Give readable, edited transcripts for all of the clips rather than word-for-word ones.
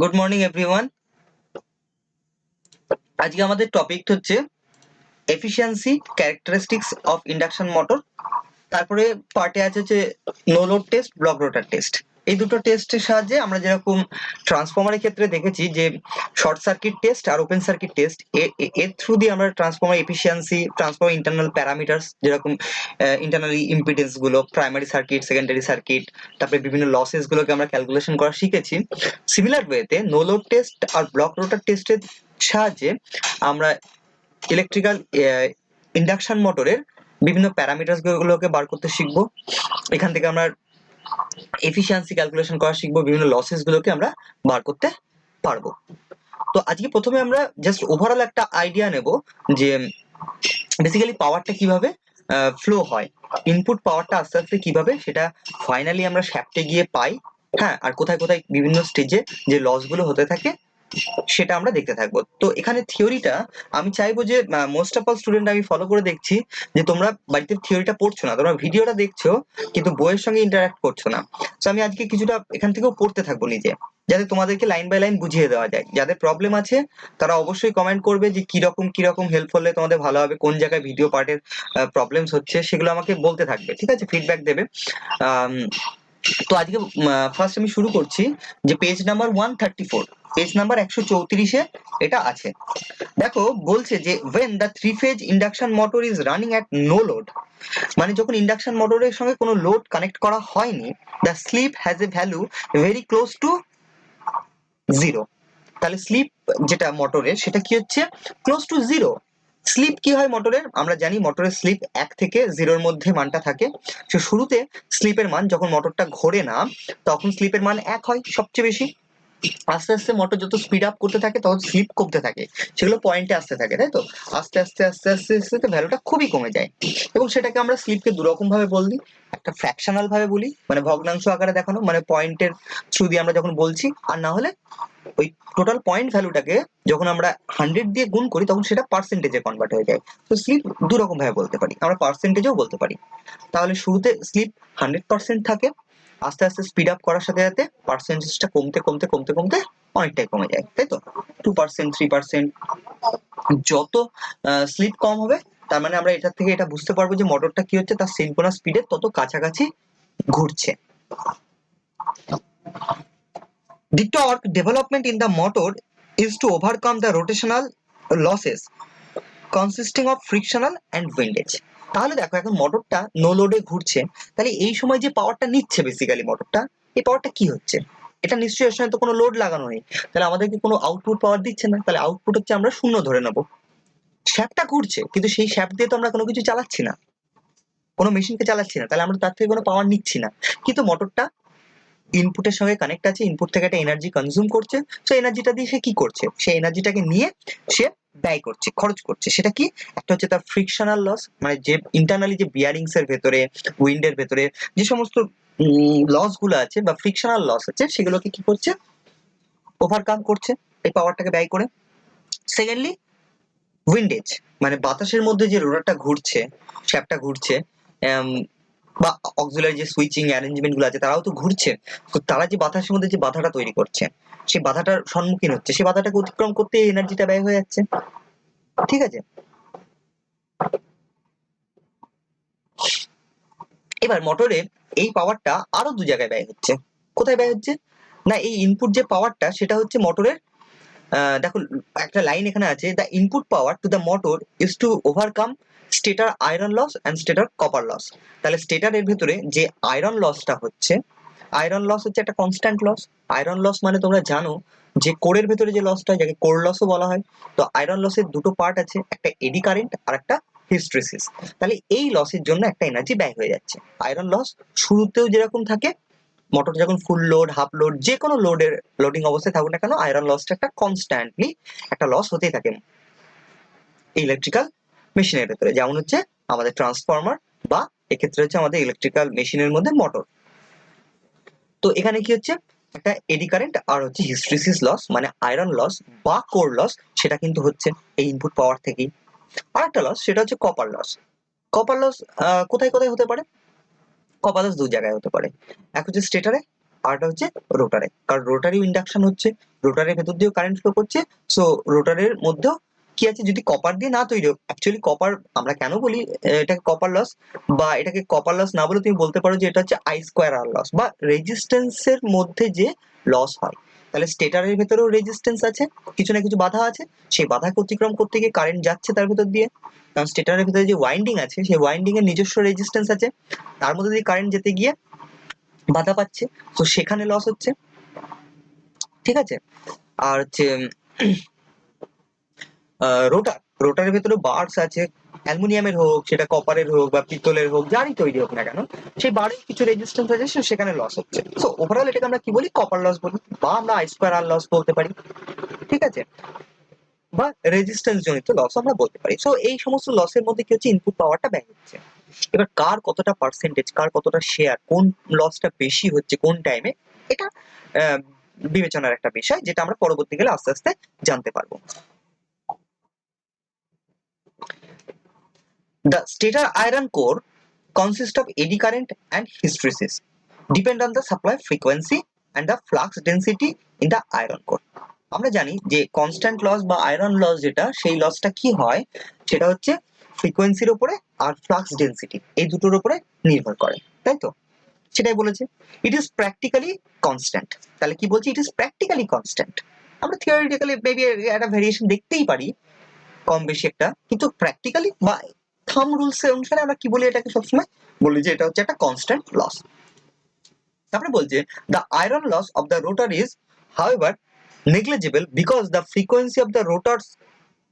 Good morning everyone. আজকে আমাদের topic হচ্ছে efficiency characteristics of induction motor. তারপরে পার্টে আছে হচ্ছে নো লোড টেস্ট, ব্লক রোটার টেস্ট। এই দুটো টেস্টের সাহায্যে আমরা যেরকম ট্রান্সফরমারের ক্ষেত্রে দেখেছি যে শর্ট সার্কিট টেস্ট আর ওপেন সার্কিট টেস্ট, এর থ্রু দিয়ে আমরা transformer efficiency, transformer internal parameters যেরকম ইন্টারনালি ইম্পিডেন্স গুলো, প্রাইমারি সার্কিট, সেকেন্ডারি সার্কিট, তারপরে বিভিন্ন লসেস গুলোকে আমরা ক্যালকুলেশন করা শিখেছি। সিমিলার ওয়েতে নো লোড টেস্ট আর ব্লক রোটার টেস্টের সাহায্যে আমরা ইলেকট্রিক্যাল ইন্ডাকশন মোটরের বিভিন্ন প্যারামিটারস গুলোকে বার করতে শিখবো। এখান থেকে আমরা এফিশিয়েন্সি ক্যালকুলেশন করা শিখবো, বিভিন্ন লসেস গুলোকে আমরা বার করতে পারবো। তো আজকে প্রথমে আমরা জাস্ট ওভারঅল একটা আইডিয়া নেব যে বেসিক্যালি পাওয়ারটা কিভাবে ফ্লো হয়, ইনপুট পাওয়ারটা আস্তে আস্তে কিভাবে সেটা ফাইনালি আমরা শ্যাফটে গিয়ে পাই, হ্যাঁ, আর কোথায় কোথায় বিভিন্ন স্টেজে যে লস গুলো হতে থাকে সেটা আমরা দেখতে থাকবো। তো এখানে থিওরিটা আমি চাইবো যে মোস্ট অফ অল স্টুডেন্ট আমি ফলো করে দেখছি যে তোমরা বাড়িতে থিওরিটা পড়ছো না, তোমরা ভিডিওটা দেখছো কিন্তু বইয়ের সঙ্গে ইন্টারঅ্যাক্ট করছো না। তো আমি আজকে কিছুটা এখান থেকেও পড়তে থাকবো নিজে, যাতে তোমাদেরকে লাইন বাই লাইন বুঝিয়ে দেওয়া যায়। যাদের প্রবলেম আছে তারা অবশ্যই কমেন্ট করবে যে কিরকম কিরকম হেল্প হলে তোমাদের ভালো হবে, কোন জায়গায় ভিডিও পার্টের প্রবলেমস হচ্ছে সেগুলো আমাকে বলতে থাকবে, ঠিক আছে, ফিডব্যাক দেবে। আম, তো আজকে ফার্স্ট আমি শুরু করছি যে পেজ নাম্বার 134, পেজ নাম্বার 134-এ এটা আছে। দেখো বলছে যে when the three phase induction motor is running at no load, মানে যখন ইন্ডাকশন মোটরের সঙ্গে কোনো লোড কানেক্ট করা হয়নি, the slip has a value very close to zero. তাহলে স্লিপ যেটা মোটরের সেটা কি হচ্ছে, ক্লোজ টু জিরো। স্লিপ কি হয় মোটরের, আমরা জানি মোটরের স্লিপ 1 থেকে 0-এর মধ্যে মানটা থাকে। তো শুরুতে স্লিপের মান যখন মোটরটা ঘোরে না তখন স্লিপের মান 1 হয় সবচেয়ে বেশি। আস্তে আস্তে মোটর যত স্পিড আপ করতে থাকে তখন স্লিপ কমতে থাকে, সেগুলো পয়েন্টে আসতে থাকে, তাই তো। আস্তে আস্তে আস্তে আস্তে আস্তে ভ্যালুটা খুবই কমে যায়, এবং সেটাকে আমরা স্লিপকে দু রকম ভাবে বলি। একটা ফ্র্যাকশনাল ভাবে বলি, মানে ভগ্নাংশ আকারে দেখানো, মানে পয়েন্টের থ্রু দিয়ে আমরা যখন বলছি, আর না হলে ওই টোটাল পয়েন্ট ভ্যালুটাকে যখন আমরা 100 দিয়ে গুণ করি তখন সেটা পার্সেন্টেজে কনভার্ট হয়ে যায়। তো স্লিপ দু রকম ভাবে বলতে পারি, আমরা পার্সেন্টেজেও বলতে পারি। তাহলে শুরুতে স্লিপ 100% থাকে, আস্তে আস্তে স্পিড আপ করার সাথে সাথে পার্সেন্টেজটা কমতে কমতে কমতে কমতে অনেকটাই কমে যায়, তাই তো। 2%, 3%, যত স্লিপ কম হবে তার মানে আমরা এটা থেকে এটা বুঝতে পারবো যে মোটরটা কি হচ্ছে, তার সিনক্রোনাস স্পিডের তত কাছাকাছি ঘুরছে। The torque development in the motor is to overcome the rotational losses consisting of frictional and windage. তাহলে দেখো এখন মোটরটা নো লোডে ঘুরছে, তাহলে এই সময় যে পাওয়ারটা নিচ্ছে বেসিক্যালি মোটরটা, এই পাওয়ারটা কি হচ্ছে, এটা নিশ্চয়ই এর সঙ্গে তো কোনো লোড লাগানো নেই, তাহলে আমাদেরকে কোনো আউটপুট পাওয়ার দিচ্ছে না, তাহলে আউটপুট হচ্ছে আমরা শূন্য ধরে নেবো। শ্যাফটটা ঘুরছে কিন্তু সেই শ্যাফট দিয়ে তো আমরা কোনো কিছু চালাচ্ছি না, কোনো মেশিনকে চালাচ্ছি না, তাহলে আমরা তার থেকে কোনো পাওয়ার নিচ্ছি না। কিন্তু মোটরটা ইনপুটের সঙ্গে কানেক্ট আছে, ইনপুট থেকে একটা এনার্জি কনজিউম করছে, সেই এনার্জিটা দিয়ে সে কি করছে, সেই এনার্জিটাকে নিয়ে সে ব্যয় করছে, খরচ করছে। সেটা কি, একটা হচ্ছে তার ফ্রিকশনাল লস, মানে যে ইন্টারনালি যে বিয়ারিংস এর ভেতরে, উইন্ডের ভেতরে যে সমস্ত লস গুলো আছে বা ফ্রিকশনাল লস আছে সেগুলোকে কি করছে, ওভারকাম করছে এই পাওয়ারটাকে ব্যয় করে। সেকেন্ডলি উইন্ডেজ, মানে বাতাসের মধ্যে যে রোটারটা ঘুরছে, শ্যাফটটা ঘুরছে, বা অক্সিলারি যে সুইচিং অ্যারেঞ্জমেন্ট গুলো আছে তারাও তো ঘুরছে, তো তারা যে বাতাসের মধ্যে যে বাধাটা তৈরি করছে, সেই বাধাটার সম্মুখীন হচ্ছে, সেই বাধাটাকে অতিক্রম করতে এনার্জিটা ব্যয় হয়ে যাচ্ছে, ঠিক আছে। এবার মোটরে এই পাওয়ারটা আরো দু জায়গায় ব্যয় হচ্ছে। কোথায় ব্যয় হচ্ছে না, এই ইনপুট যে পাওয়ারটা সেটা হচ্ছে মোটরের, দেখো একটা লাইন এখানে আছে, the input power to the motor is to overcome stator iron loss and stator copper loss. তাহলে স্টেটারের ভেতরে যে আয়রন লসটা হচ্ছে, আয়রন লস হচ্ছে একটা কনস্ট্যান্ট লস। আয়রন লস মানে তোমরা জানো যে কোরের ভেতরে যে লসটা হয় যাকে কোর লসও বলা হয়। তো আয়রন লসের দুটো পার্ট আছে, একটা এডি কারেন্ট আর একটা হিস্ট্রেসিস। তাহলে এই লসের জন্য একটা এনার্জি ব্যয় হয়ে যাচ্ছে। আয়রন লস শুরুতেও যেরকম থাকে, মোটর যখন ফুল লোড, হাফ লোড, যে কোনো লোডের লোডিং অবস্থায় থাকুক না কেন, আয়রন লসটা একটা কনস্ট্যান্টলি একটা লস হতেই থাকে ইলেকট্রিক্যাল মেশিনের ভেতরে, যেমন হচ্ছে আমাদের ট্রান্সফরমার বা এক্ষেত্রে হচ্ছে আমাদের ইলেকট্রিক্যাল মেশিনের মধ্যে মোটর। তো এখানে কি হচ্ছে, একটা এডি কারেন্ট আর হচ্ছে হিস্ট্রেসিস লস, মানে আয়রন লস বা কোর লস, সেটা কিন্তু হচ্ছে এই ইনপুট পাওয়ার থেকেই। আর একটা লস সেটা হচ্ছে কপার লস। কপার লস কোথায় কোথায় হতে পারে, কপার লস দু জায়গায় হতে পারে। এক হচ্ছে স্টেটারে, আরেকটা হচ্ছে রোটারে, কারণ রোটারি ইন্ডাকশন হচ্ছে, রোটারের ভেতর দিয়েও কারেন্ট ফ্লো করছে। সো রোটারের মধ্যেও কি আছে, যদি কপার দিয়ে না তৈরি হোক, অ্যাকচুয়ালি কপার আমরা কেন বলি এটাকে কপার লস, বা এটাকে কপার লস না বলে তুমি বলতে পারো যে এটা হচ্ছে আই স্কোয়ার আর লস, বা রেজিস্ট্যান্সের মধ্যে যে লস হয়। তাহলে স্টেটারের ভেতরেও রেজিস্ট্যান্স আছে, কিছু না কিছু বাধা আছে, সেই বাধাকে অতিক্রম করতে গিয়ে কারেন্ট যাচ্ছে তার ভেতর দিয়ে, কারণ স্টেটারের ভেতরে যে ওয়াইন্ডিং আছে সেই ওয়াইন্ডিং এর নিজস্ব রেজিস্ট্যান্স আছে, তার মধ্যে দিয়ে কারেন্ট যেতে গিয়ে বাধা পাচ্ছে, তো সেখানে লস হচ্ছে। ঠিক আছে। আর হচ্ছে রোটার, রোটারের ভেতরে বার্স আছে, অ্যালুমিনিয়ামের হোক, সেটা কপারের হোক বা পিতলের হোক, যারই তৈরি হোক না কেন, সেই বারের কিছু রেজিস্ট্যান্স আছে, সেখানে লস হচ্ছে। সো ওভারঅল এটাকে আমরা কি বলি, কপার লস বলি, বা আমরা আই স্কোয়ার আর লস বলতে পারি। ঠিক আছে, বা রেজিস্ট্যান্স জনিত লস আমরা বলতে পারি। সো এই সমস্ত লসের মধ্যে কি হচ্ছে, ইনপুট পাওয়ারটা ব্যয় হচ্ছে। এবার কার কতটা পার্সেন্টেজ, কার কতটা শেয়ার, কোন লসটা বেশি হচ্ছে কোন টাইমে, এটা বিবেচনার একটা বিষয়, যেটা আমরা পরবর্তীকালে আস্তে আস্তে জানতে পারবো। The stator iron core consists of eddy current and hysteresis, depend on the supply frequency and the flux density in the iron core. আমরা জানি যে কনস্ট্যান্ট লস বা আয়রন লস যেটা, সেই লসটা কি হয়, সেটা হচ্ছে ফ্রিকোয়েন্সির উপরে আর ফ্লাক্স ডেন্সিটি, এই দুটোর উপরে নির্ভর করে, তাই তো? সেটাই বলেছে, ইট ইজ প্র্যাকটিক্যালি কনস্ট্যান্ট। তাহলে কি বলছি, ইট ইজ প্র্যাকটিক্যালি কনস্ট্যান্ট। আমরা থিওরিটিক্যালি মেবি একটা ভেরিয়েশন দেখতেই পারি কম বেশি একটা, কিন্তু প্র্যাকটিক্যালি বা থাম রুলস এর অনুসারে আমরা কি বলি, এটাকে সবসময় বলি যে এটা হচ্ছে একটা কনস্ট্যান্ট লস। তারপরে বলছে the iron loss of the rotor is however negligible because the frequency of the rotor's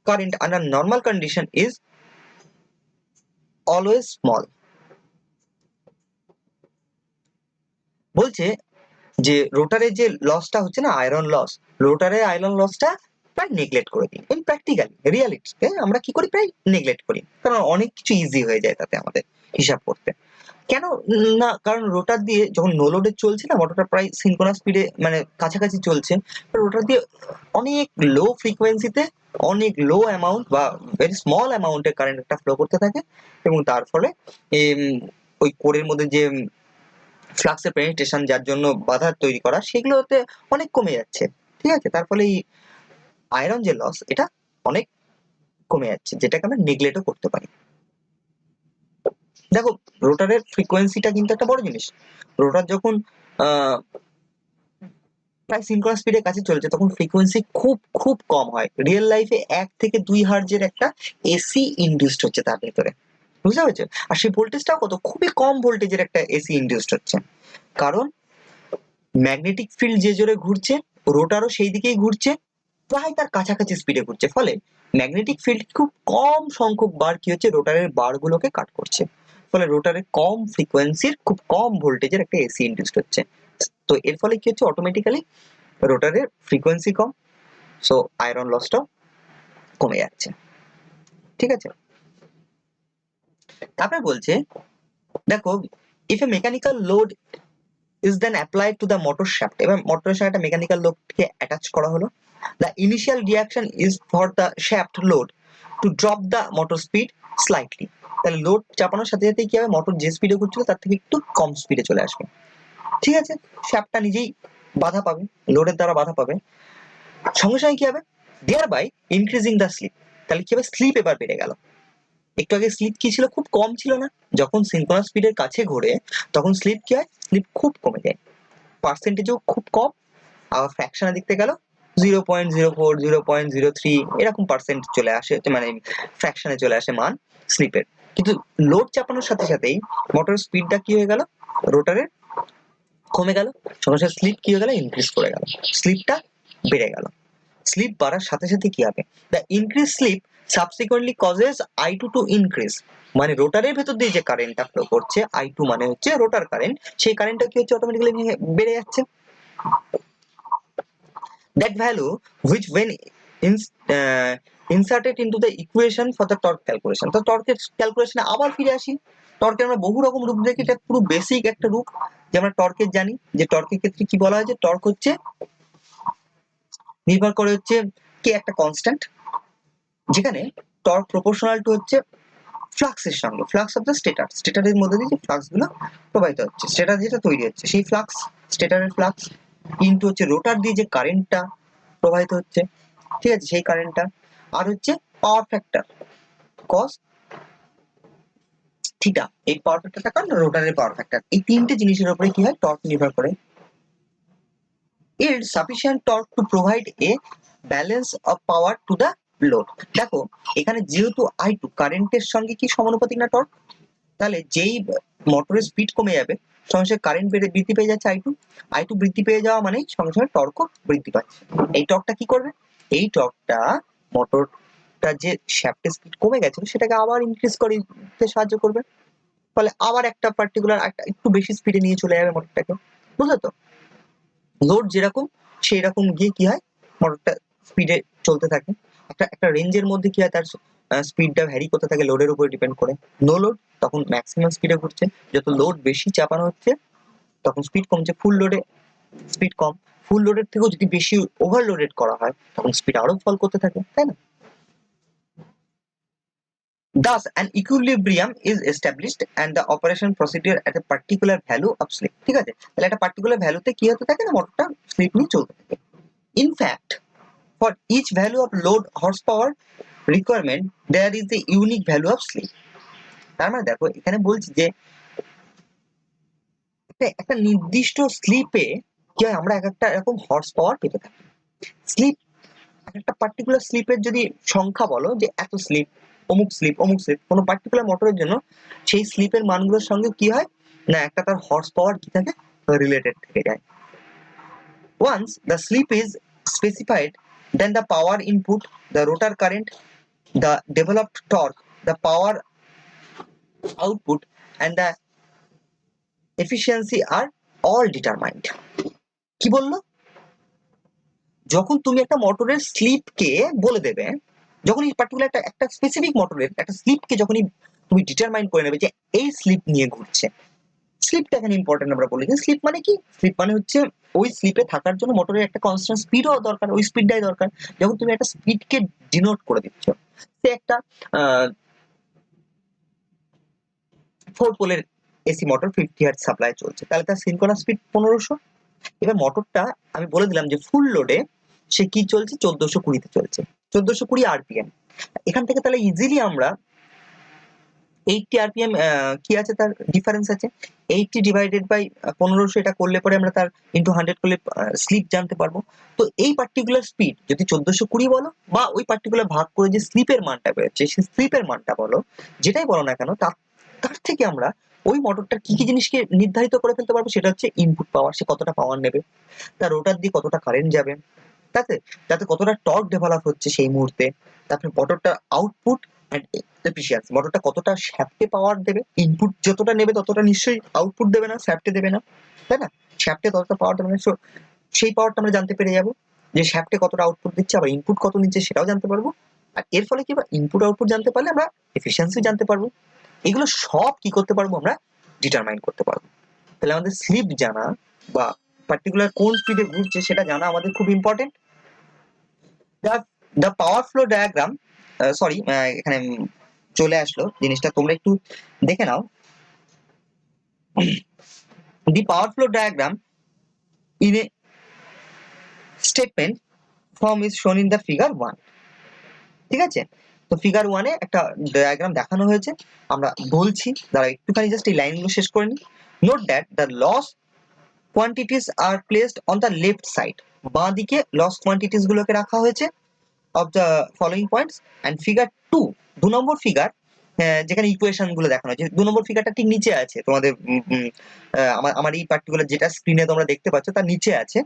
current under normal condition is always small. বলছে যে রোটারের যে লসটা হচ্ছে না, আয়রন লস, রোটারের আয়রন লসটা প্রায় নেগলেক্ট করে দিই। ইন প্র্যাকটিক্যালি রিয়ালিটিতে আমরা কি করি, প্রায় নেগলেক্ট করি, কারণ অনেক কিছু ইজি হয়ে যায় তাতে আমাদের হিসাব করতে। কেন না, কারণ রোটার দিয়ে যখন নো লোডে চলছে না, মোটরটা প্রায় সিনক্রোনাস স্পিডে মানে কাছাকাছি চলছে, রোটার দিয়ে অনেক লো ফ্রিকোয়েন্সিতে অনেক লো অ্যামাউন্ট বা ভেরি স্মল অ্যামাউন্টের কারেন্ট একটা ফ্লো করতে থাকে, এবং তার ফলে ওই কোরের মধ্যে যে ফ্লাক্সের পেনিট্রেশন, যার জন্য বাধা তৈরি করা, সেগুলোতে অনেক কমে যাচ্ছে। ঠিক আছে, তার ফলে এই আয়রন যে লস, এটা অনেক কমে যাচ্ছে, যেটাকে আমরা নেগলেক্টও করতে পারি। দেখো, রোটারের ফ্রিকোয়েন্সিটা কিন্তু একটা বড় জিনিস। রোটার যখন প্রায় সিনক্রোনাস স্পিডের কাছে চলছে, তখন ফ্রিকোয়েন্সি খুব খুব কম হয়। রিয়েল লাইফে 1 থেকে 2 হার্টজের একটা এসি ইনডিউসড হচ্ছে তার ভেতরে, বুঝতে পেরেছো? আর সেই ভোল্টেজটাও কত, খুবই কম ভোল্টেজের একটা এসি ইনডিউসড হচ্ছে, কারণ ম্যাগনেটিক ফিল্ড যে জোরে ঘুরছে, রোটারও সেই দিকেই ঘুরছে, প্রায় তার কাছাকাছি স্পিডে ঘুরছে, ফলে ম্যাগনেটিক ফিল্ড খুব কম সংখ্যক বার কি হচ্ছে, রোটারের বারগুলোকে কাট করছে, ফলে রোটারের কম ফ্রিকোয়েন্সির খুব কম ভোল্টেজের একটা এসি ইনডিউসড হচ্ছে। তো এর ফলে কি হচ্ছে, অটোমেটিক্যালি রোটারের ফ্রিকোয়েন্সি কম, সো আয়রন লসটাও কমে যাচ্ছে। ঠিক আছে, তারপরে বলছে দেখো, if A mechanical load is then applied to the motor shaft, এবার মোটরের সাথে একটা মেকানিক্যাল লোডকে অ্যাটাচ করা হলো, the initial reaction is for the shaft load to drop the motor speed slightly, তাহলে লোড চাপানোর সাথে সাথে কি হবে, মোটর যে স্পিডে ঘুরছিল তার থেকে একটু কম স্পিডে চলে আসবে। ঠিক আছে, শ্যাফটটা নিজেই বাধা পাবে, লোডের দ্বারা বাধা পাবে, সঙ্গে সঙ্গে কি হবে, there by increasing the slip, তাহলে কি হবে, স্লিপ এবার বেড়ে গেল। একটু আগে স্লিপ কি ছিল, খুব কম ছিল না, যখন সিনক্রোনাস স্পিডের কাছে ঘোরে তখন স্লিপ কি হয়, স্লিপ খুব কমে যায়, পার্সেন্টেজও খুব কম, আবার ফ্র্যাকশনে দেখতে গেল 0.04 0.03 এরকম পার্সেন্ট চলে আসে, মানে ফ্র্যাকশনে চলে আসে মান স্লিপের। কিন্তু লোড চাপানোর সাথে সাথেই মোটরের স্পিডটা কি হয়ে গেল, রোটারের কমে গেল, সঙ্গে সঙ্গে স্লিপ কি হয়ে গেল, ইনক্রিজ করে গেল, স্লিপটা বেড়ে গেল। স্লিপ বাড়ার সাথে সাথে কি হবে, the increase slip subsequently causes I2 to increase, মানে রোটারের ভেতর দিয়ে যে কারেন্টটা ফ্লো করছে, I2 মানে হচ্ছে রোটার কারেন্ট, সেই কারেন্টটা কি হচ্ছে, অটোমেটিক্যালি বেড়ে যাচ্ছে। that value which when inserted into the equation for the torque calculation, তো টর্কের ক্যালকুলেশনে আবার ফিরে আসি। টর্কের আমরা বহু রকম রূপ দেখি, এটা পুরো বেসিক একটা রূপ যে আমরা টর্কের জানি, যে টর্কের ক্ষেত্রে কি বলা হয়, যে টর্ক হচ্ছে নির্ভর করে হচ্ছে কি একটা কনস্ট্যান্ট, যেখানে টর্ক প্রপোর্শনাল টু হচ্ছে ফ্লাক্সের সঙ্গে, ফ্লাক্স অফ দ্য স্টেটার, স্টেটারের মধ্যে দিয়ে যে ফ্লাক্স গুলো প্রবাহিত হচ্ছে, স্টেটার যেটা তৈরি হচ্ছে সেই ফ্লাক্স, স্টেটরের ফ্লাক্স ইনটু হচ্ছে রোটার দিয়ে যে কারেন্টটা প্রবাহিত হচ্ছে, ঠিক আছে, সেই কারেন্টটা, আর হচ্ছে পাওয়ার ফ্যাক্টর কস থিটা, এই পাওয়ার ফ্যাক্টরটা কারণ রোটারের পাওয়ার ফ্যাক্টর, এই তিনটে জিনিসের উপরে কি হয়, টর্ক নির্ভর করে। এর sufficient torque to provide a balance of power to the load. দেখো এখানে যেহেতু I2 কারেন্টের সঙ্গে কি সমানুপাতিক না টর্ক, তাহলে যেই মোটরের স্পিড কমে যাবে সঙ্গে সঙ্গে কারেন্ট বৃদ্ধি পেয়ে যাচ্ছে I2 বৃদ্ধি পেয়ে যাওয়া মানে সঙ্গে সঙ্গে টর্কও বৃদ্ধি পাচ্ছে। এই টর্কটা কি করবে, এই টর্কটা মোটরটা যে শ্যাফটের স্পিড কমে গেছিল সেটাকে আবার ইনক্রিজ করতে সাহায্য করবে, ফলে আবার একটা পার্টিকুলার একটা একটু বেশি স্পিডে নিয়ে চলে যাবে মোটরটাকে, বুঝলে তো। লোড যেরকম সেই রকম গিয়ে কি হয়, মোটরটা স্পিডে চলতে থাকে, একটা একটা রেঞ্জের মধ্যে কি হয়, তার স্পিডটা ভ্যারি করতে থাকে লোডের উপরে ডিপেন্ড করে। নো লোড তখন ম্যাক্সিমাম স্পিডে ঘুরছে, যত লোড বেশি চাপানো হচ্ছে তখন স্পিড কমছে, ফুল লোডে স্পিড কম, ফুল লোডের থেকেও যদি বেশি ওভারলোডেড করা হয় তখন স্পিড আরো ফল করতে থাকে, তাই না। Thus, an equilibrium is established and the operation proceeded at a particular value of slip. ঠিক আছে, তাহলে একটা পার্টিকুলার ভ্যালুতে কি হতে থাকে না, মোটরটা স্লিপ নিয়ে চলতে থাকে। In fact, for each value of load horsepower requirement, there is a unique value of slip. তার মানে দেখো এখানে বলছি যে একটা নির্দিষ্ট স্লিপে কি হয়, আমরা একটা এরকম হর্স পাওয়ার পেতে থাকি। স্লিপ, একটা পার্টিকুলার স্লিপের যদি সংখ্যা বলো যে এত স্লিপ, অমুক স্লিপ অমুক স্লিপ, কোনো পার্টিকুলার মোটরের জন্য সেই স্লিপের মানগুলোর সঙ্গে কি হয় না, একটা তার হর্স পাওয়ার কি থাকে, রিলেটেড থেকে যায়। Once the slip is specified, then the power input, the rotor current, the developed torque, the power output and the efficiency are all determined. কি বললো, যখন তুমি একটা মোটরের স্লিপকে বলে দেবে, যখন এই পার্টিকুলার একটা স্পেসিফিক মোটরের একটা স্লিপকে যখনই তুমি ডিটারমাইন করে নেবে যে এই স্লিপ নিয়ে ঘুরছে, স্লিপটা এখানে ইম্পর্টেন্ট। আমরা বলি যে স্লিপ মানে কি, স্লিপ মানে হচ্ছে ওই স্লিপে থাকার জন্য মোটরের একটা কনস্ট্যান্ট স্পিডও দরকার, ওই স্পিডটাই দরকার। যখন তুমি একটা স্পিডকে ডিনোট করে দিচ্ছ, সে একটা 4 পোলের এসি মোটর 50 হার্টজ সাপ্লাই চলছে, তাহলে তার সিনক্রোনাস স্পিড 1500। এবার মোটরটা আমি বলে দিলাম যে ফুল লোডে সে কি চলছে, 1420 তে চলছে, 1420 আরপিএম। এখান থেকে তাহলে ইজিলি আমরা 80 আরপিএম কি আছে, তার ডিফারেন্স আছে, 80 ডিভাইডেড বাই 1500, এটা করলে পরে আমরা তার ইনটু 100 করলে স্লিপ জানতে পারবো। তো এই পার্টিকুলার স্পিড যদি 1420 বলো বা ওই পার্টিকুলার ভাগ করে যে স্লিপের মানটা বেরোচ্ছে সেই স্লিপের মানটা বলো, যেটাই বলো না কেন, তার থেকে আমরা ওই মোটরটার কি কি জিনিসকে নির্ধারিত করে ফেলতে পারবো, সেটা হচ্ছে ইনপুট পাওয়ার, সে কতটা পাওয়ার নেবে, তার রোটার দিয়ে কতটা কারেন্ট যাবে, তাতে তাতে কতটা টর্ক ডেভেলপ হচ্ছে সেই মুহূর্তে, তারপরে মোটরটার আউটপুট এন্ড এফিসিয়েন্সি, মোটরটা কতটা শ্যাফটে পাওয়ার দেবে, ইনপুট যতটা নেবে ততটা নিশ্চয়ই আউটপুট দেবে না, শ্যাফটে দেবে না, তাই না, শ্যাফটে ততটা পাওয়ার দেবে না। সেই পাওয়ারটা আমরা জানতে পেরে যাবো যে শ্যাফটে কতটা আউটপুট দিচ্ছে, আবার ইনপুট কত নিচ্ছে সেটাও জানতে পারবো। আর এর ফলে কি, ইনপুট আউটপুট জানতে পারলে আমরা এফিসিয়েন্সি জানতে পারবো। এগুলো সব কি করতে পারবো, আমরা ডিটারমাইন করতে পারবো। তাহলে আমাদের স্লিপ জানা বা পার্টিকুলার কোন স্পিডে ঘুরছে সেটা জানা আমাদের খুব important. The power flow diagram, sorry এখানে চলে আসলো জিনিসটা, তোমরা একটু দেখে নাও। The power flow diagram in a statement form is shown in the figure 1। ঠিক আছে, তো ফিগার 1 এ একটা ডায়াগ্রাম দেখানো হয়েছে, আমরা বলছি, দাঁড়া একটুখানি জাস্ট এই লাইনগুলো শেষ করে নিই। Note that the loss quantities are placed on the left side, বাঁ দিকে লস কোয়ান্টিটিস গুলোকে রাখা হয়েছে of the following points and figure 2, 2 number figure, যেখানে ইকুয়েশন গুলো দেখানো হয়েছে, 2 নম্বর ফিগারটা ঠিক নিচে আছে তোমাদের, আমার এই পার্টিকুলার যেটা স্ক্রিনে তোমরা দেখতে পাচ্ছ তার নিচে আছে,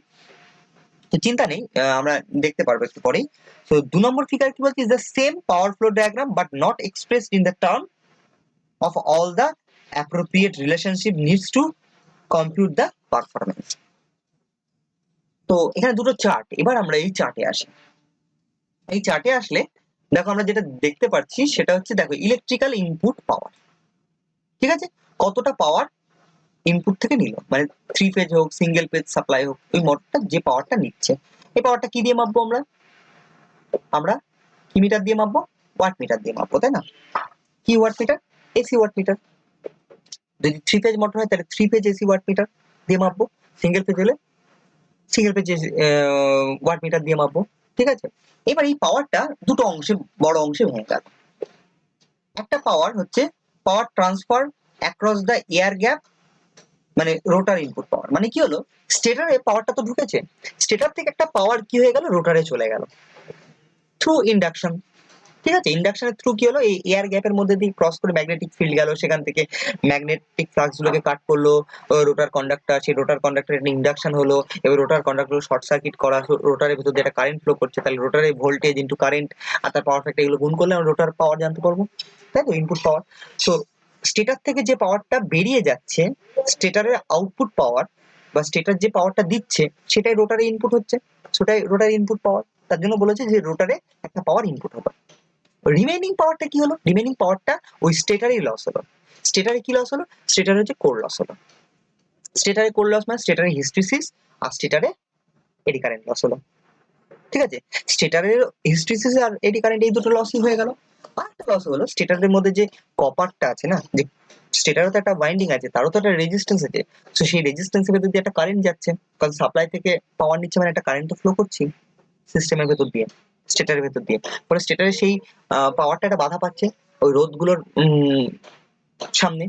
তো চিন্তা নেই, আমরা দেখতে পারবো একটু পরেই। তো 2 নম্বর ফিগার কি বলছে, is the same power flow diagram but not expressed in the term of all the appropriate relationship needs to compute the performance। তো এখানে দুটো চার্ট, এবার আমরা এই চার্টে আসি। এই চার্টে আসলে দেখো আমরা যেটা দেখতে পাচ্ছি সেটা হচ্ছে, দেখো ইলেকট্রিক্যাল ইনপুট পাওয়ার, ঠিক আছে, কতটা পাওয়ার ইনপুট থেকে নিল, মানে 3 ফেজ হোক সিঙ্গেল ফেজ সাপ্লাই হোক, ওই মোটরটা যে পাওয়ারটা নিচ্ছে, এই পাওয়ারটা কি দিয়ে মাপবো, আমরা কি মিটার দিয়ে মাপবো, ওয়াট মিটার দিয়ে মাপবো, তাই না। কি watt meter, AC watt meter. যদি 3 ফেজ মোটর হয় তাহলে 3 ফেজ এসি ওয়াট মিটার দিয়ে মাপবো। সিঙ্গেল ফেজ হলে সিঙ্গেল ফেজ ওয়াট মিটার দিয়ে মাপবো, ঠিক আছে। এবার এই পাওয়ারটা দুটো অংশে, বড় অংশে ভেঙে গেল। একটা পাওয়ার হচ্ছে power transfer across the air gap, মানে রোটার ইনপুট পাওয়ার। মানে কি হলো, স্টেটরে পাওয়ারটা তো ঢুকেছে, স্টেটর থেকে একটা পাওয়ার কি হয়ে গেল, রোটারে চলে গেল থ্রু ইন্ডাকশন, ঠিক আছে। ইন্ডাকশনের থ্রু কি হলো, এই এয়ার গ্যাপের মধ্যে দিয়ে ক্রস করে ম্যাগনেটিক ফিল্ড গেল, সেখান থেকে ম্যাগনেটিক ফ্লাক্স গুলোকে কাট করলো রোটার কন্ডাক্টর, সেই রোটার কন্ডাক্টরের ইন্ডাকশন হলো, এবার রোটার কন্ডাক্টর শর্ট সার্কিট করা, রোটারের ভিতর দিয়ে একটা কারেন্ট ফ্লো করছে, তাহলে রোটারের ভোল্টেজ ইনটু কারেন্ট আর তার পাওয়ার ফ্যাক্টর এগুলো গুণ করলে আমরা রোটার পাওয়ার জানতে পারবো, তাই তো, ইনপুট পাওয়ার। তো স্টেটর থেকে যে পাওয়ারটা বেরিয়ে যাচ্ছে, স্টেটরের আউটপুট পাওয়ার বা স্টেটর যে পাওয়ারটা দিচ্ছে সেটাই রোটারে ইনপুট হচ্ছে, সেটাই রোটার ইনপুট পাওয়ার। তার জন্য বলেছে যে রোটারে একটা পাওয়ার ইনপুট হবে। রিমেইনিং পাওয়ারটা কি হলো, রিমেইনিং পাওয়ারটা ওই স্টেটারেই লস হলো। স্টেটারে কি লস হলো, স্টেটারে হচ্ছে কোর লস হলো। স্টেটারে কোর লস মানে স্টেটারে হিস্ট্রিসিস আর স্টেটারে এডি কারেন্ট লস হলো, ঠিক আছে। স্টেটারের হিস্ট্রিসিস আর এডি কারেন্ট এই দুটো লসই হয়ে গেল। আর একটা লস হলো স্টেটারের মধ্যে যে কপারটা আছে না, যে স্টেটারও তো একটা ওয়াইন্ডিং আছে, তারও তো একটা রেজিস্ট্যান্স আছে, তো সেই রেজিস্ট্যান্সের ভেতর দিয়ে একটা কারেন্ট যাচ্ছে, কারণ সাপ্লাই থেকে পাওয়ার নিচ্ছে মানে একটা কারেন্ট তো ফ্লো করছে সিস্টেমের ভেতর দিয়ে, স্টেটারের ভেতর দিয়ে। পরে স্টেটারে সেই পাওয়ারটা একটা বাধা পাচ্ছে ওই রোধগুলোর সামনে,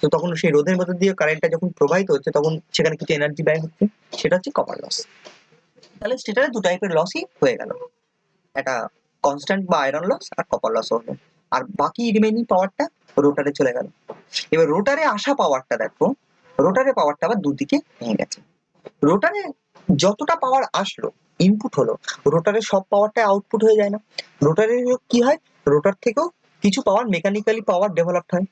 তো তখন সেই রোধের মধ্যে দিয়ে কারেন্টটা যখন প্রবাহিত হচ্ছে তখন সেখানে কিছু এনার্জি ব্যয় হচ্ছে, সেটা হচ্ছে কপার লস। তাহলে স্টেটারে দু টাইপের লসই হয়ে গেল, একটা কনস্ট্যান্ট বা আয়রন লস আর কপার লস হলো, আর বাকি রিমেইনিং পাওয়ারটা রোটারে চলে গেল। এবার রোটারে আসা পাওয়ারটা দেখো, রোটারে পাওয়ারটা আবার দুদিকে ভেঙে গেছে। রোটারে যতটা পাওয়ার আসলো ইনপুট হলো, রোটারে সব পাওয়ারটা আউটপুট হয়ে যায় না। রোটারে কি হয়, রোটার থেকেও কিছু পাওয়ার মেকানিক্যালি পাওয়ার ডেভেলপড হয়,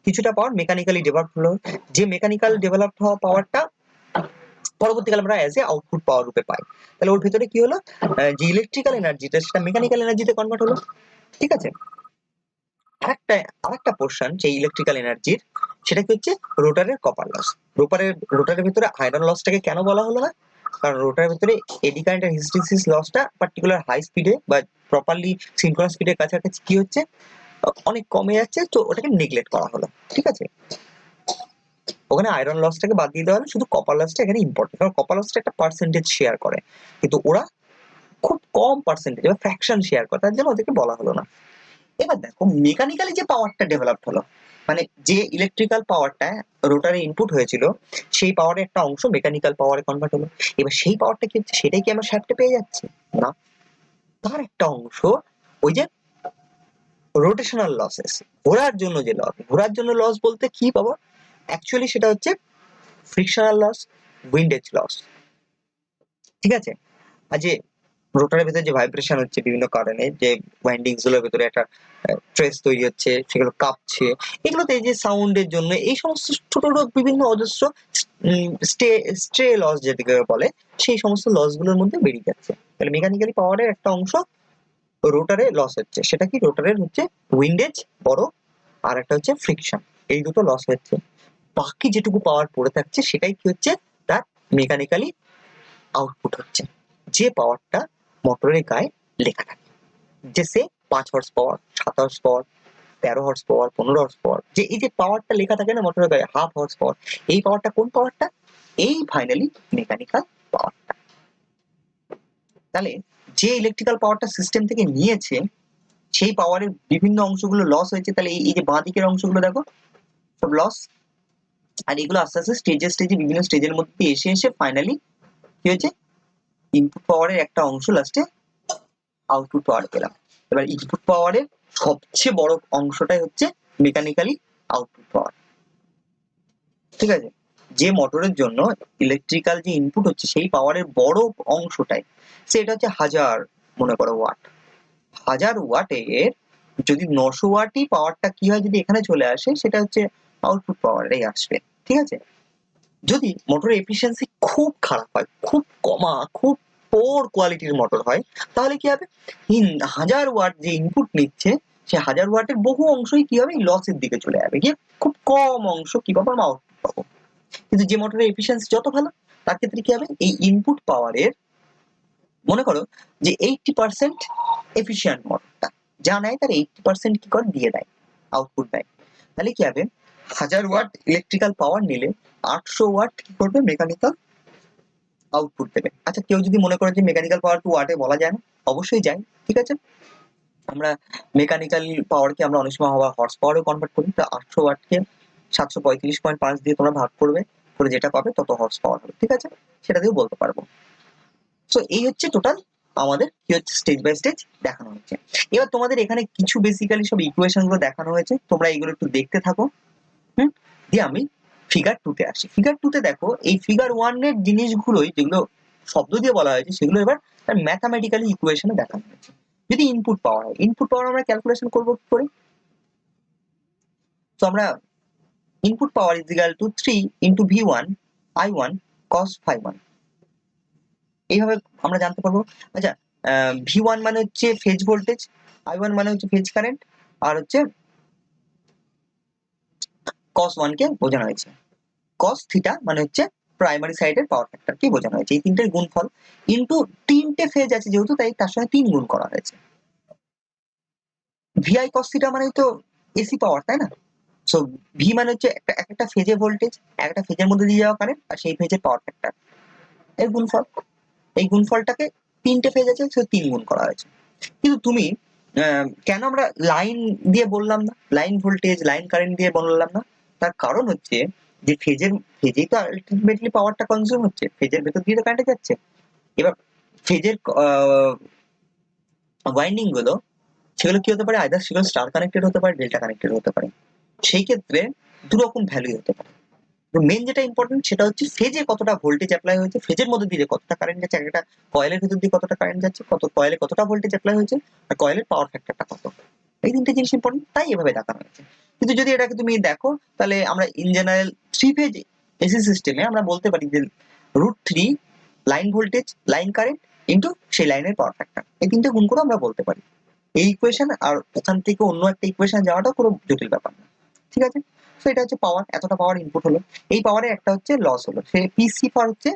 কিছুটা পাওয়ার মেকানিক্যালি ডেভেলপ হলো, যে মেকানিক্যাল ডেভেলপ হওয়া পাওয়ারটা পরবর্তীকালে আমরা অ্যাজ এ আউটপুট পাওয়ার রূপে পাই। তাহলে ওর ভিতরে কি হলো, যে ইলেকট্রিক্যাল এনার্জিটা সেটা মেকানিক্যাল এনার্জিতে কনভার্ট হলো, ঠিক আছে। আরেকটা পোর্শন যে ইলেকট্রিক্যাল এনার্জির, সেটা কি হচ্ছে রোটারের কপার লস। রোটারের ভিতরে আয়রন লসটাকে কেন বলা হলো না, কারণ রোটারের ভিতরে এডি কারেন্ট আর হিস্টেরিসিস লসটা পার্টিকুলার হাই স্পিডে বা প্রপারলি সিনক্রোনাস স্পিডের কাছাকাছি কি হচ্ছে অনেক কমে যাচ্ছে, তো ওটাকে নেগলেক্ট করা হলো, ঠিক আছে। ওখানে আয়রন লসটাকে বাদ দিয়ে দেওয়া হলো, শুধু কপার লসটা এখানে ইম্পর্টেন্ট, কারণ কপার লসটা একটা পার্সেন্টেজ শেয়ার করে, কিন্তু ওরা খুব কম পার্সেন্টেজ বা ফ্র্যাকশন শেয়ার করে, তার জন্য ওদেরকে বলা হলো না। এবার দেখো মেকানিক্যালি যে পাওয়ারটা ডেভেলপ হলো, মানে যে ইলেকট্রিক্যাল পাওয়ারটা রোটারে ইনপুট হয়েছিল সেই পাওয়ারের একটা অংশ মেকানিক্যাল পাওয়ারে কনভার্ট হলো। এবার সেই পাওয়ারটা কি হচ্ছে, সেটাই কি আমরা শ্যাফটে পেয়ে যাচ্ছি না, তার একটা অংশ ওই যে রোটেশনাল লসেস, ঘোরার জন্য যে লস, ঘোরার জন্য লস বলতে কি পাবো, অ্যাকচুয়ালি সেটা হচ্ছে ফ্রিকশনাল লস, উইন্ডেজ লস, ঠিক আছে। আর যে রোটারের ভেতরে যে ভাইব্রেশন হচ্ছে বিভিন্ন কারণে, যে ওয়াইন্ডিংস গুলোর ভেতরে একটা ট্রেস তৈরি হচ্ছে, সেগুলো কাঁপছে, এগুলোতে এই যে সাউন্ডের জন্য এই সমস্ত ছোট ছোট বিভিন্ন অজস্র স্ট্রে লস যেটাকে বলে, সেই সমস্ত লস গুলোর মধ্যে বেরিয়ে যাচ্ছে। তাহলে মেকানিক্যালি পাওয়ারের একটা অংশ রোটারে লস হচ্ছে, সেটা কি রোটারের হচ্ছে উইন্ডেজ বড়, আর একটা হচ্ছে ফ্রিকশন, এই দুটো লস হচ্ছে। বাকি যেটুকু পাওয়ার পড়ে থাকছে সেটাই কি হচ্ছে, তার মেকানিক্যালি আউটপুট হচ্ছে, যে পাওয়ারটা মোটরের গায়ে লেখা থাকে, যে সে 5 horse power, 7 horse power, 13 horse power, 15 horse power, যে এই যে পাওয়ারটা লেখা থাকে না মোটরের গায়ে, হাফ হর্স পাওয়ার, এই পাওয়ারটা কোন পাওয়ারটা, এই ফাইনালি মেকানিক্যাল পাওয়ারটা। তাহলে যে ইলেকট্রিক্যাল পাওয়ারটা সিস্টেম থেকে নিয়েছে সেই পাওয়ারের বিভিন্ন অংশগুলো লস হয়েছে, তাহলে এই যে বাঁ দিকের অংশগুলো দেখো সব লস, আর এগুলো আস্তে আস্তে স্টেজে বিভিন্ন স্টেজের মধ্যে এসে এসে ফাইনালি কি হয়েছে, ইনপুট পাওয়ারের একটা অংশ লাস্টে আউটপুট পাওয়ার পেলাম। এবার ইনপুট পাওয়ারের সবচেয়ে বড় অংশটাই হচ্ছে মেকানিক্যালি আউটপুট পাওয়ার, ঠিক আছে। যে মোটরের জন্য ইলেকট্রিক্যাল যে ইনপুট হচ্ছে সেই পাওয়ারের বড় অংশটাই, সেটা হচ্ছে 1000 মনে করো ওয়াট, 1000 ওয়াটের যদি 900 ওয়াটই পাওয়ারটা কি হয় যদি এখানে চলে আসে, সেটা হচ্ছে আউটপুট পাওয়ারেই আসবে, ঠিক আছে। যদি মোটরের এফিসিয়েন্সি খুব খারাপ হয়, খুব কমা, খুব পোর কোয়ালিটির মোটর হয়, তাহলে কি হবে, 1000 ওয়াট যে ইনপুট নিচ্ছে সে 1000 ওয়াটের বহু অংশই কি হবে, লসের দিকে চলে যাবে, গিয়ে খুব কম অংশ কি পাবো, আমরা আউটপুট পাবো। কিন্তু যে মোটরের এফিসিয়েন্সি যত ভালো, তার ক্ষেত্রে কি হবে, এই ইনপুট পাওয়ারের মনে করো যে 80% এফিসিয়েন্ট মোটরটা যা নেয় তার 80% কি করে দিয়ে দেয়, আউটপুট দেয়। তাহলে কি হবে, 1000 ওয়াট ইলেকট্রিক্যাল পাওয়ার নিলে 800 ওয়াট কি করবে মেকানিক্যাল আউটপুট দেবে। আচ্ছা, কেউ যদি মনে করে যে মেকানিক্যাল পাওয়ার টু ওয়াটে বলা যায় না, অবশ্যই যায়, ঠিক আছে। আমরা মেকানিক্যাল পাওয়ারকে আমরা অনেক সময় হর্স পাওয়ারও কনভার্ট করি। তো 800 ওয়াটকে 735.5 দিয়ে তোমরা ভাগ করবে, করে যেটা পাবে তত হর্স পাওয়ার হবে, ঠিক আছে, সেটা দিয়েও বলতে পারবো। সো এই হচ্ছে টোটাল আমাদের কি হচ্ছে স্টেজ বাই স্টেজ দেখানো হচ্ছে। এবার তোমাদের এখানে কিছু বেসিক্যালি সব ইকুয়েশন গুলো দেখানো হয়েছে, তোমরা এগুলো একটু দেখতে থাকো। দিয়ে আমি ফিগার 2 তে আসি। ফিগার 2 তে দেখো এই ফিগার 1 এর জিনিসগুলোই যেগুলো শব্দ দিয়ে বলা হয়েছে সেগুলো এবার তার ম্যাথামেটিক্যালি ইকুয়েশনে দেখানো হয়েছে। যদি ইনপুট পাওয়ার হয়, ইনপুট পাওয়ার আমরা ক্যালকুলেশন করবো কি করে? তো আমরা input power is equal two 3 into v1 i1 cos phi1, এইভাবে আমরা জানতে পারবো। আচ্ছা, v1 মানে হচ্ছে ফেজ ভোল্টেজ, i1 মানে হচ্ছে ফেজ কারেন্ট, আর হচ্ছে cos 1 কে বোঝানো হয়েছে। cos থিটা মানে হচ্ছে প্রাইমারি সাইডের পাওয়ার ফ্যাক্টর কি বোঝানো হয়েছে। এই তিনটের গুণফল ইনটু তিনটে ফেজ আছে যেহেতু, তাই তার সঙ্গে 3 গুণ করা হয়েছে। vi cos থিটা মানে তো এসি পাওয়ার, তাই না? সো ভি মানে হচ্ছে একটা ফেজের ভোল্টেজ, একটা ফেজের মধ্যে দিয়ে যাওয়া কারেন্ট, আর সেই ফেজের পাওয়ার ফ্যাক্টর এর গুণফল। এই গুণফলটাকে তিনটে ফেজ আছে সে 3 গুণ করা হয়েছে। কিন্তু তুমি কেন আমরা লাইন দিয়ে বললাম না, লাইন ভোল্টেজ লাইন কারেন্ট দিয়ে বললাম না? তার কারণ হচ্ছে যে ফেজেই তো আলটিমেটলি পাওয়ারটা কনজিউম হচ্ছে, ফেজের ভেতর দিয়ে তো কারেন্ট যাচ্ছে। এবার ফেজের ওয়াইন্ডিং গুলো সেগুলো কি হতে পারে, আইদার সেগুলো স্টার কানেক্টেড হতে পারে, ডেল্টা কানেক্টেড হতে পারে। সেই ক্ষেত্রে দু রকম ভ্যালু হতে পারে। মেন যেটা ইম্পর্টেন্ট সেটা হচ্ছে ফেজে কতটা ভোল্টেজ অ্যাপ্লাই হয়েছে, ফেজের মধ্যে দিয়ে কতটা কারেন্ট যাচ্ছে, একটা কয়েলের ভিতর দিয়ে কতটা কারেন্ট যাচ্ছে, কত কয়েলে কতটা ভোল্টেজ অ্যাপ্লাই হয়েছে, আর কয়েলের পাওয়ার ফ্যাক্টরটা কত। এই তিনটে জিনিস ইম্পর্টেন্ট, তাই এভাবে দেখানো হয়েছে। কিন্তু যদি এটাকে তুমি দেখো তাহলে আমরা in general three phase AC সিস্টেমে আমরা বলতে পারি যে √3 line voltage line current into সেই লাইনের পাওয়ার ফ্যাক্টর, এই তিনটে গুণ করে আমরা বলতে পারি। এই ইকুয়েশন আর ওখান থেকে অন্য একটা ইকুয়েশন যাওয়াটা কোনো জটিল ব্যাপার না, ঠিক আছে। তো এটা হচ্ছে পাওয়ার, এতটা পাওয়ার ইনপুট হলো। এই পাওয়ারের একটা হচ্ছে লস হলো, সে পিসি পাওয়ার হচ্ছে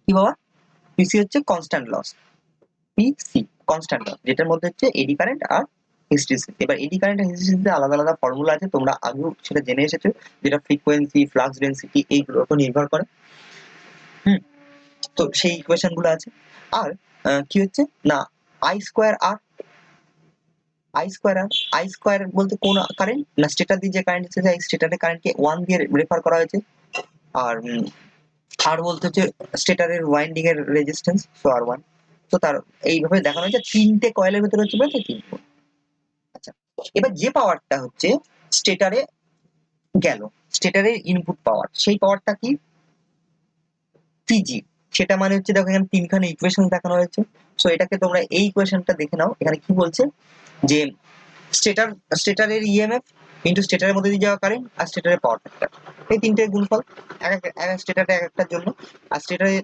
কি পাওয়ার, পিসি হচ্ছে কনস্ট্যান্ট লস, পিসি কনস্ট্যান্ট লস, যেটার মধ্যে হচ্ছে এডি কারেন্ট আর হিস্টেরিসিস। এবার এডি কারেন্ট আর হিস্টেরিসিসে আলাদা আলাদা ফর্মুলা আছে, তোমরা আগেও সেটা জেনে এসেছো, যেটা ফ্রিকোয়েন্সি ফ্লাক্স ডেনসিটি এইগুলোর উপর নির্ভর করে। তো সেই ইকুয়েশন গুলো আছে। আর কি হচ্ছে না, I square R I square R I square বলতে কোন কারেন্ট না, স্টেটার দিয়ে যে কারেন্ট এসেছে এই স্টেটারের কারেন্টকে 1 দিয়ে রেফার করা হয়েছে। আর আর বলতে হচ্ছে স্টেটারের ওয়াইন্ডিং এর রেজিস্ট্যান্স, সো আর1। তো তার এইভাবে দেখানো হয়েছে তিনটে কয়েলের ভিতরে হচ্ছে বলতে তিন। আচ্ছা, এবার যে পাওয়ারটা হচ্ছে স্টেটারে গেল, স্টেটারের ইনপুট পাওয়ার, সেই পাওয়ারটা কি পিজি। সেটা মানে হচ্ছে দেখো এখানে তিনখানে ইকুয়েশন দেখানো হয়েছে। সো এটাকে তোমরা এই ইকুয়েশনটা দেখে নাও, এখানে কি বলছে যে স্টেটারের ইএমএফ ইনটু স্টেটারের মধ্যে দিয়ে যাওয়া কারেন্ট আর স্টেটারের পাওয়ার ফ্যাক্টর, এই তিনটে গুণফল এক স্টেটারে এক একটার জন্য। আর স্টেটারে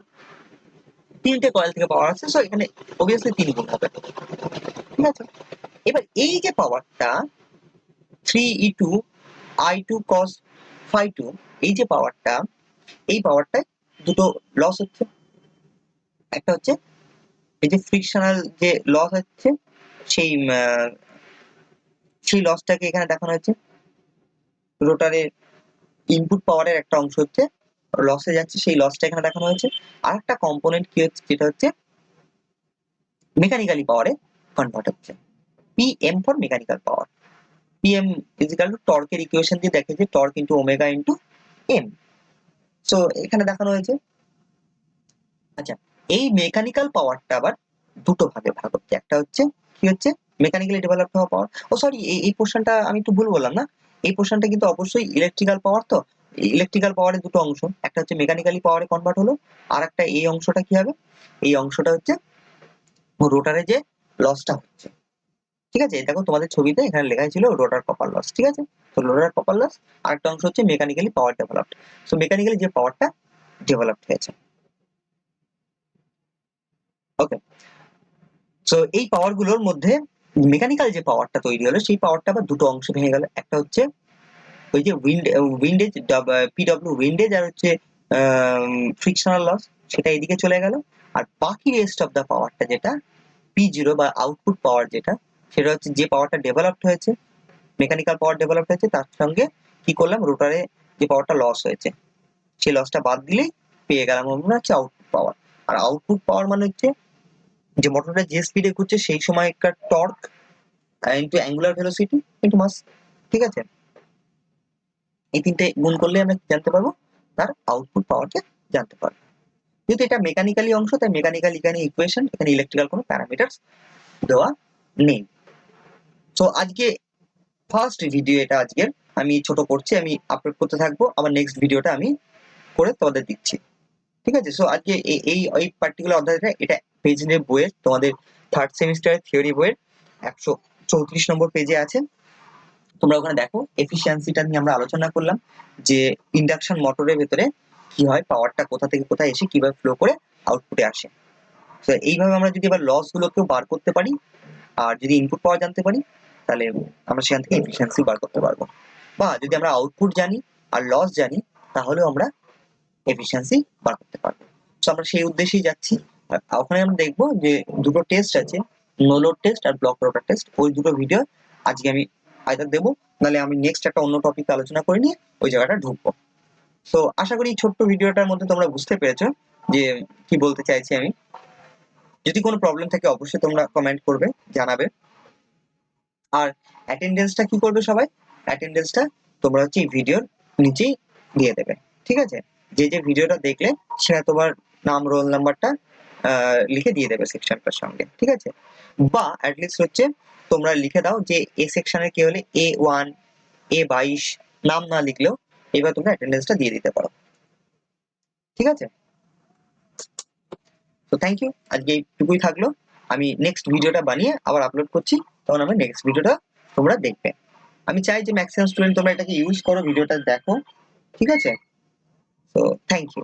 তিনটে কয়েল থেকে পাওয়ার আছে, সো এখানে অবভিয়াসলি 3 গুণ হবে, ঠিক আছে। এবার এই যে পাওয়ারটা 3e2 i2 cos phi2, এই যে পাওয়ারটা, এই পাওয়ারটায় দুটো লস হচ্ছে। একটা হচ্ছে এই যে ফ্রিকশনাল যে লস হচ্ছে, সেই সেই লসটাকে এখানে দেখানো হয়েছে। রোটারের ইনপুট পাওয়ারের একটা অংশ হচ্ছে লসে যাচ্ছে, সেই লসটা এখানে দেখানো হয়েছে। আর একটা কম্পোনেন্ট কি হচ্ছে, যেটা হচ্ছে মেকানিক্যালি পাওয়ারে কনভার্ট হচ্ছে, PM for mechanical power. PM is equal to টর্কের ইকুয়েশন দিয়ে দেখে যে torque into omega into M. So এখানে দেখানো হয়েছে। আচ্ছা, এই মেকানিক্যাল পাওয়ারটা আবার দুটো ভাগে ভাগ হচ্ছে, একটা হচ্ছে কি হচ্ছে মেকানিক্যালি ডেভেলপ হওয়া পাওয়ার। ও সরি, এই পোর্শনটা আমি একটু ভুল বললাম না, এই পোর্শনটা কিন্তু অবশ্যই ইলেকট্রিক্যাল পাওয়ার। তো ইলেকট্রিক্যাল পাওয়ারের দুটো অংশ, একটা হচ্ছে মেকানিক্যালি পাওয়ারে কনভার্ট হলো, আর একটা এই অংশটা কি হবে, এই অংশটা হচ্ছে রোটারে যে লসটা হচ্ছে, ঠিক আছে। দেখো তোমাদের ছবিতে এখানে লেখা ছিল রোটার কপার লস, ঠিক আছে। তো রোটার কপার লস, আর একটা অংশ হচ্ছে মেকানিক্যালি পাওয়ার ডেভেলপড। সো মেকানিক্যালি যে পাওয়ারটা ডেভেলপড হয়েছে, ওকে। সো এই পাওয়ার গুলোর মধ্যে মেকানিক্যাল যে পাওয়ারটা তৈরি হলো, সেই পাওয়ারটা আবার দুটো অংশ ভেঙে গেল। একটা হচ্ছে ওই যে উইন্ডেজ পিডব্লিউ উইন্ডেজ, আর হচ্ছে ফ্রিকশনাল লস, সেটা এদিকে চলে গেল। আর বাকি রেস্ট অফ দা পাওয়ারটা যেটা P0 বা আউটপুট পাওয়ার, যেটা সেটা হচ্ছে যে পাওয়ারটা ডেভেলপড হয়েছে, মেকানিক্যাল পাওয়ার ডেভেলপড হয়েছে, তার সঙ্গে কি করলাম, রোটারে যে পাওয়ারটা লস হয়েছে সেই লসটা বাদ দিলেই পেয়ে গেলাম আমরা হচ্ছে আউটপুট পাওয়ার। আর আউটপুট পাওয়ার মানে হচ্ছে যে মোটরটা যে স্পিডে ঘুরছে সেই সময়কার torque into angular velocity into mass. ঠিক আছে, এই তিনটে গুণ করলে আমরা জানতে পারবো তার আউটপুট পাওয়ারকে জানতে পারবো। যেহেতু এটা মেকানিক্যালি অংশ, তাই মেকানিক্যাল এখানে ইকুয়েশন, এখানে ইলেকট্রিক্যাল কোনো প্যারামিটার দেওয়া নেই। তো আজকে ফার্স্ট ভিডিও এটা আজকের, আমি ছোট করছি, আমি আপলোড করতে থাকবো, আবার নেক্সট ভিডিওটা আমি করে তোমাদের দিচ্ছি। ঠিক আছে, সো আজকে এই পার্টিকুলার অধ্যায়টা এটা পেজ নিয়ে বইয়ের তোমাদের থার্ড সেমিস্টারের থিওরি বইয়ের 134 নম্বর পেজে আছে। তোমরা ওখানে দেখো এফিসিয়েন্সিটা নিয়ে আমরা আলোচনা করলাম, যে ইন্ডাকশন মোটরের ভেতরে কি হয়, পাওয়ারটা কোথা থেকে কোথায় এসে কিভাবে ফ্লো করে আউটপুটে আসে। তো এইভাবে আমরা যদি আবার লস গুলোকেও বার করতে পারি, আর যদি ইনপুট পাওয়ার জানতে পারি, তাহলে আমরা সেখান থেকে এফিসিয়েন্সি বার করতে পারবো। বা যদি আমরা আউটপুট জানি আর লস জানি, তাহলেও আমরা এফিসিয়েন্সি বার করতে পারবো। তো আমরা সেই উদ্দেশ্যেই যাচ্ছি। ওখানে আমরা দেখবো যে দুটো টেস্ট আছে, নো লোড টেস্ট আর ব্লক রোটার টেস্ট। ওই দুটো ভিডিও আজকে আমি আইদার দেবো, নাহলে আমি নেক্সট একটা অন্য টপিক আলোচনা করে নিয়ে ওই জায়গাটা ঢুকবো। তো আশা করি ছোট্ট ভিডিওটার মধ্যে তোমরা বুঝতে পেরেছো যে কি বলতে চাইছি আমি। যদি কোনো প্রবলেম থাকে অবশ্যই তোমরা কমেন্ট করবে, জানাবে। আর অ্যাটেন্ডেন্সটা কি করবে সবাই, অ্যাটেন্ডেন্সটা তোমরা হচ্ছে এই ভিডিওর নিচেই দিয়ে দেবে। ঠিক আছে, যে যে ভিডিওটা দেখলে সেটা তোমার নাম, রোল নাম্বারটা লিখে দিয়ে দেবে সেকশনটার সঙ্গে। ঠিক আছে, বা অ্যাটলিস্ট হচ্ছে তোমরা লিখে দাও যে এ সেকশনের কি হলে A1 A22 নাম না লিখলেও এবার তোমরা অ্যাটেন্ডেন্সটা দিয়ে দিতে পারো। ঠিক আছে, তো থ্যাংক ইউ, আজকে এইটুকুই থাকলো। আমি নেক্সট ভিডিওটা বানিয়ে আবার আপলোড করছি, তখন আমরা নেক্সট ভিডিওটা তোমরা দেখবে। আমি চাই যে ম্যাক্সিমাম স্টুডেন্ট তোমরা এটাকে ইউজ করো, ভিডিওটা দেখো। ঠিক আছে, তো থ্যাংক ইউ।